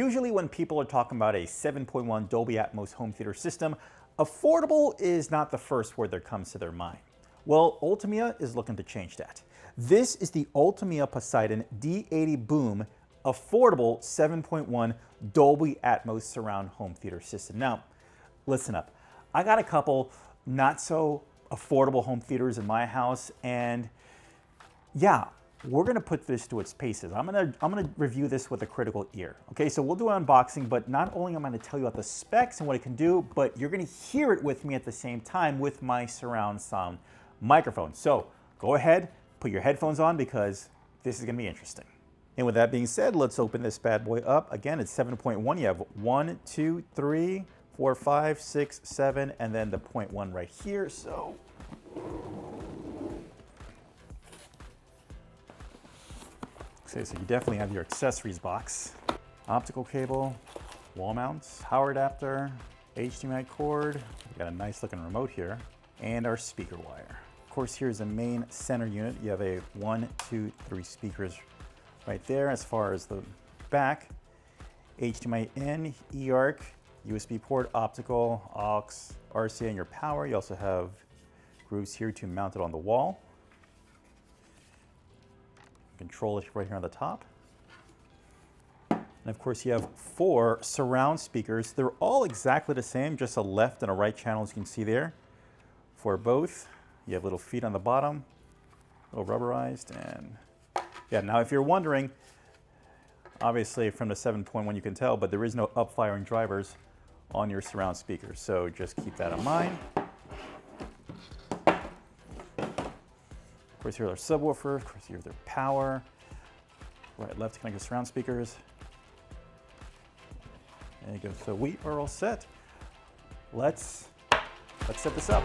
Usually when people are talking about a 7.1 Dolby Atmos home theater system, affordable is not the first word that comes to their mind. Well, Ultimea is looking to change that. This is the Ultimea Poseidon D80 Boom affordable 7.1 Dolby Atmos surround home theater system. Now, listen up. I got a couple not so affordable home theaters in my house, and yeah, we're gonna put this to its paces. I'm gonna review this with a critical ear. Okay, so we'll do an unboxing, but not only am I gonna tell you about the specs and what it can do, but you're gonna hear it with me at the same time with my surround sound microphone. So go ahead, put your headphones on because this is gonna be interesting. And with that being said, let's open this bad boy up. Again, it's 7.1. You have 1, 2, 3, 4, 5, 6, 7, and then the 0.1 right here. So okay, so you definitely have your accessories box. Optical cable, wall mounts, power adapter, HDMI cord. We got a nice looking remote here, and our speaker wire. Of course, here's the main center unit. You have a 1, 2, 3 speakers right there. As far as the back, HDMI in, eARC, USB port, optical, aux, RCA, and your power. You also have grooves here to mount it on the wall. Control it right here on the top. And of course you have 4 surround speakers. They're all exactly the same, just a left and a right channel, as you can see there. For both, you have little feet on the bottom, a little rubberized, and yeah, now if you're wondering, obviously from the 7.1 you can tell, but there is no up-firing drivers on your surround speakers, so just keep that in mind. Of course, here's our subwoofer. Of course, here's their power. Right, left to connect the surround speakers. There you go. So we are all set. Let's set this up.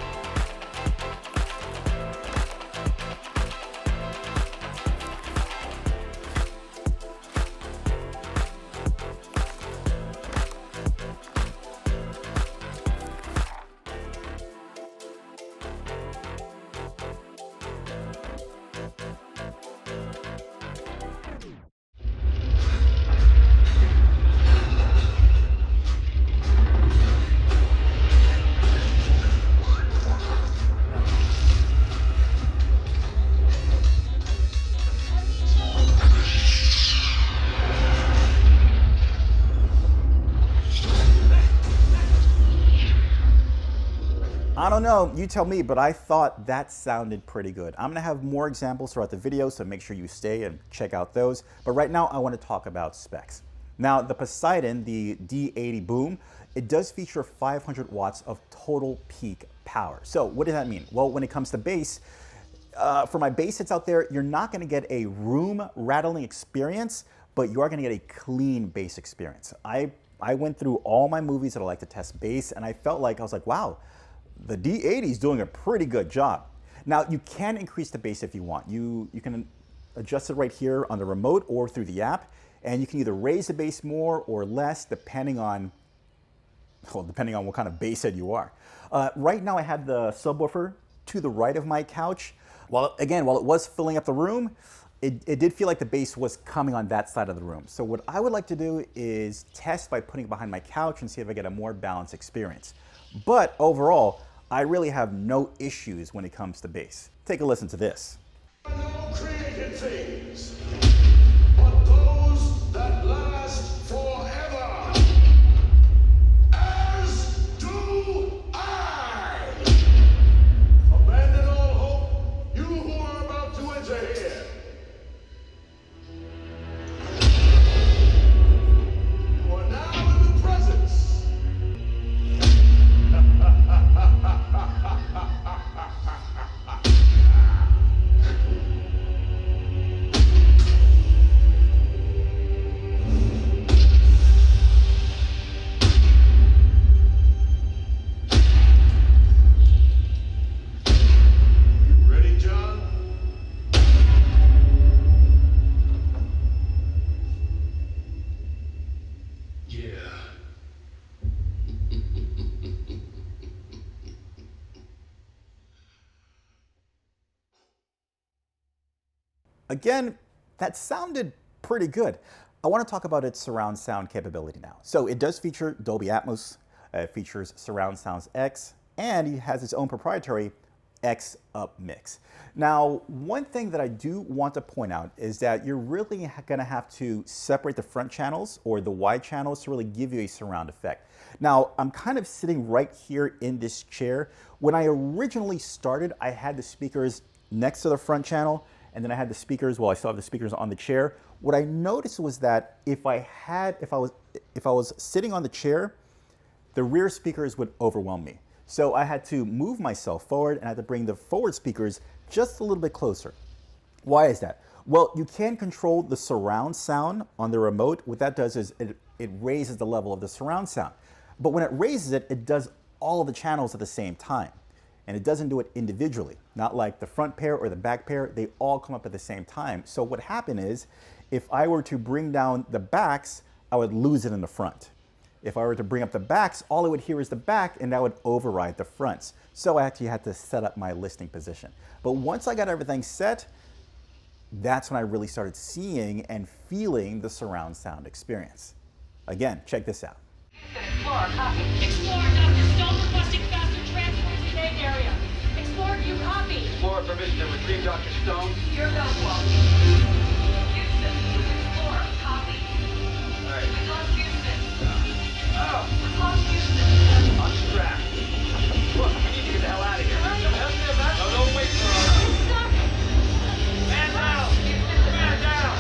I don't know, you tell me, but I thought that sounded pretty good. I'm gonna have more examples throughout the video, so make sure you stay and check out those. But right now, I wanna talk about specs. Now, the Poseidon, the D80 Boom, it does feature 500 watts of total peak power. So what does that mean? Well, when it comes to bass, for my bass hits out there, you're not gonna get a room rattling experience, but you are gonna get a clean bass experience. I went through all my movies that I like to test bass, and I felt like, I was like, wow, the D80 is doing a pretty good job. Now, you can increase the bass if you want. You can adjust it right here on the remote or through the app, and you can either raise the bass more or less depending on what kind of bass head you are. Right now, I had the subwoofer to the right of my couch. While it was filling up the room, it did feel like the bass was coming on that side of the room. So what I would like to do is test by putting it behind my couch and see if I get a more balanced experience. But overall, I really have no issues when it comes to bass. Take a listen to this. Created things, but those that last forever, as do I. Abandon all hope, you who are about to enter here. You are now in the presence. Again, that sounded pretty good. I want to talk about its surround sound capability now. So it does feature Dolby Atmos, it features Surround Sounds X, and it has its own proprietary X up mix. Now, one thing that I do want to point out is that you're really going to have to separate the front channels or the wide channels to really give you a surround effect. Now, I'm kind of sitting right here in this chair. When I originally started, I had the speakers next to the front channel, and then I had the speakers, well, I still have the speakers on the chair. What I noticed was that if I was sitting on the chair, the rear speakers would overwhelm me. So I had to move myself forward and I had to bring the forward speakers just a little bit closer. Why is that? Well, you can control the surround sound on the remote. What that does is it raises the level of the surround sound. But when it raises it, it does all of the channels at the same time. And it doesn't do it individually. Not like the front pair or the back pair, they all come up at the same time. So what happened is, if I were to bring down the backs, I would lose it in the front. If I were to bring up the backs, all I would hear is the back, and that would override the fronts. So I actually had to set up my listening position. But once I got everything set, that's when I really started seeing and feeling the surround sound experience. Again, check this out. Explorer, copy. Explorer, Dr. Stone requesting faster transport to the Bay Area. Explorer, do you copy? Explorer, permission to retrieve Dr. Stone. Here goes, Walt. Houston, Explorer, copy. All right. We lost Houston. Oh, We lost Houston. unstrapped. Look, we need to get the hell out of here. No, don't wait for us. Stuck. Man down! Man down!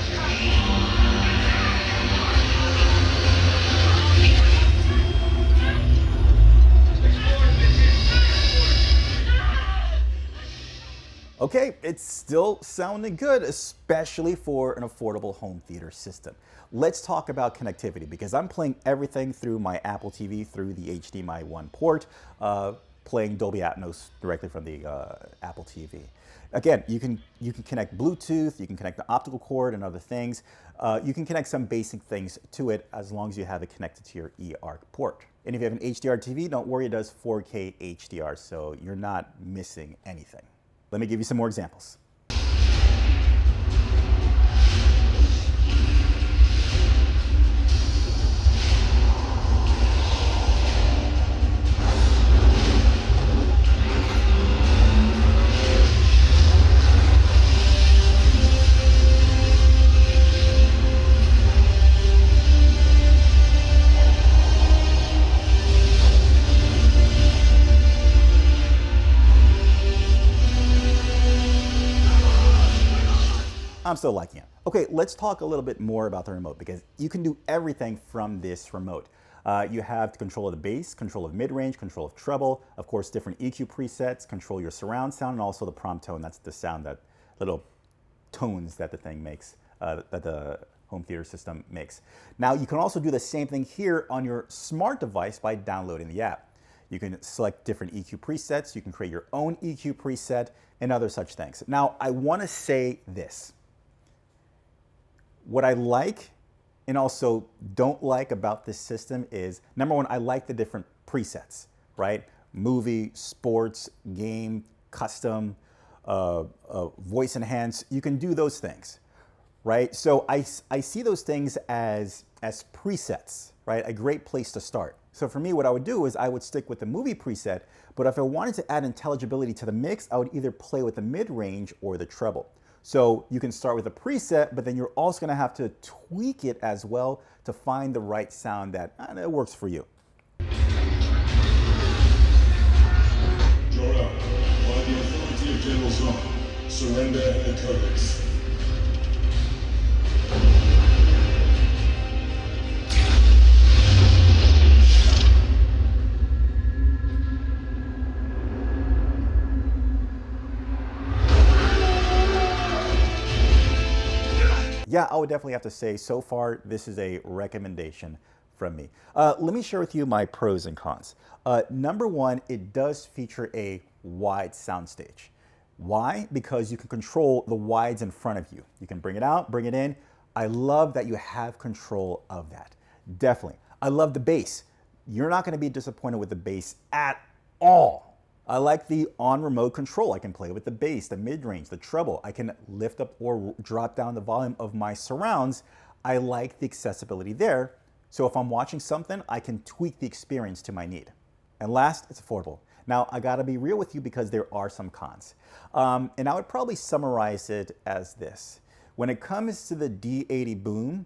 Okay, it's still sounding good, especially for an affordable home theater system. Let's talk about connectivity, because I'm playing everything through my Apple TV through the HDMI 1 port, playing Dolby Atmos directly from the Apple TV. Again, you can connect Bluetooth, you can connect the optical cord and other things. You can connect some basic things to it as long as you have it connected to your eARC port. And if you have an HDR TV, don't worry, it does 4K HDR, so you're not missing anything. Let me give you some more examples. I'm still liking it. Okay, let's talk a little bit more about the remote, because you can do everything from this remote. You have control of the bass, control of mid-range, control of treble, of course different EQ presets, control your surround sound, and also the prompt tone. That's the sound, that little tones that the thing makes, that the home theater system makes. Now you can also do the same thing here on your smart device by downloading the app. You can select different EQ presets, you can create your own EQ preset, and other such things. Now I want to say this. What I like and also don't like about this system is, number one, I like the different presets, right? Movie, sports, game, custom, voice enhance. You can do those things, right? So I see those things as presets, right? A great place to start. So for me, what I would do is I would stick with the movie preset, but if I wanted to add intelligibility to the mix, I would either play with the mid-range or the treble. So you can start with a preset, but then you're also going to have to tweak it as well to find the right sound that works for you. Draw up. By the authority of General Zong, surrender the codex. Yeah, I would definitely have to say, so far, this is a recommendation from me. Let me share with you my pros and cons. Number one, it does feature a wide soundstage. Why? Because you can control the wides in front of you. You can bring it out, bring it in. I love that you have control of that. Definitely. I love the bass. You're not going to be disappointed with the bass at all. I like the on-remote control. I can play with the bass, the mid-range, the treble. I can lift up or drop down the volume of my surrounds. I like the accessibility there. So if I'm watching something, I can tweak the experience to my need. And last, it's affordable. Now, I gotta be real with you because there are some cons. And I would probably summarize it as this. When it comes to the D80 Boom,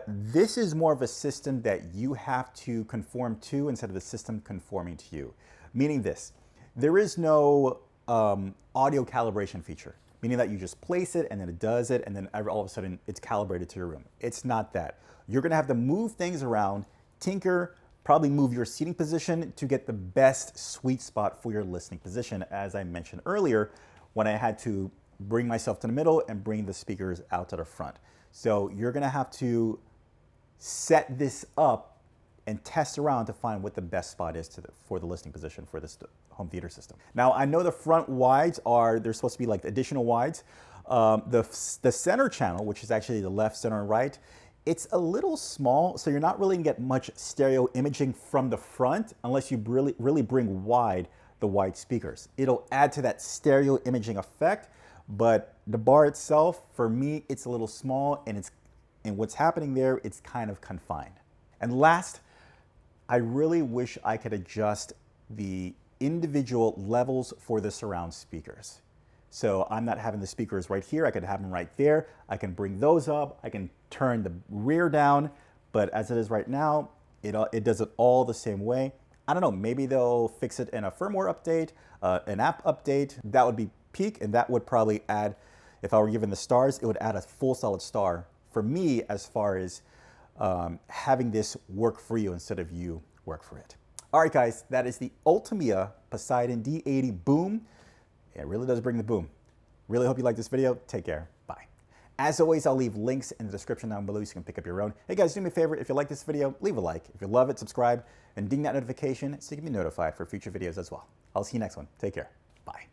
this is more of a system that you have to conform to instead of the system conforming to you. Meaning this, there is no audio calibration feature, meaning that you just place it and then it does it and then all of a sudden it's calibrated to your room. It's not that. You're gonna have to move things around, tinker, probably move your seating position to get the best sweet spot for your listening position, as I mentioned earlier, when I had to bring myself to the middle and bring the speakers out to the front. So you're gonna have to set this up and test around to find what the best spot is for the listening position for this home theater system. Now, I know the front wides they're supposed to be like additional wides. The center channel, which is actually the left, center, and right, it's a little small, so you're not really gonna get much stereo imaging from the front unless you really bring wide the wide speakers. It'll add to that stereo imaging effect, but the bar itself, for me, it's a little small, and what's happening there, it's kind of confined. And last, I really wish I could adjust the individual levels for the surround speakers. So I'm not having the speakers right here, I could have them right there. I can bring those up, I can turn the rear down, but as it is right now, it does it all the same way. I don't know, maybe they'll fix it in a firmware update, an app update. That would be peak, and that would probably add, if I were given the stars, it would add a full solid star for me as far as having this work for you instead of you work for it. All right, guys, that is the Ultimea Poseidon D80 Boom. It really does bring the boom. Really hope you like this video. Take care. Bye. As always, I'll leave links in the description down below so you can pick up your own. Hey guys, do me a favor. If you like this video, leave a like. If you love it, subscribe and ding that notification so you can be notified for future videos as well. I'll see you next one. Take care. Bye.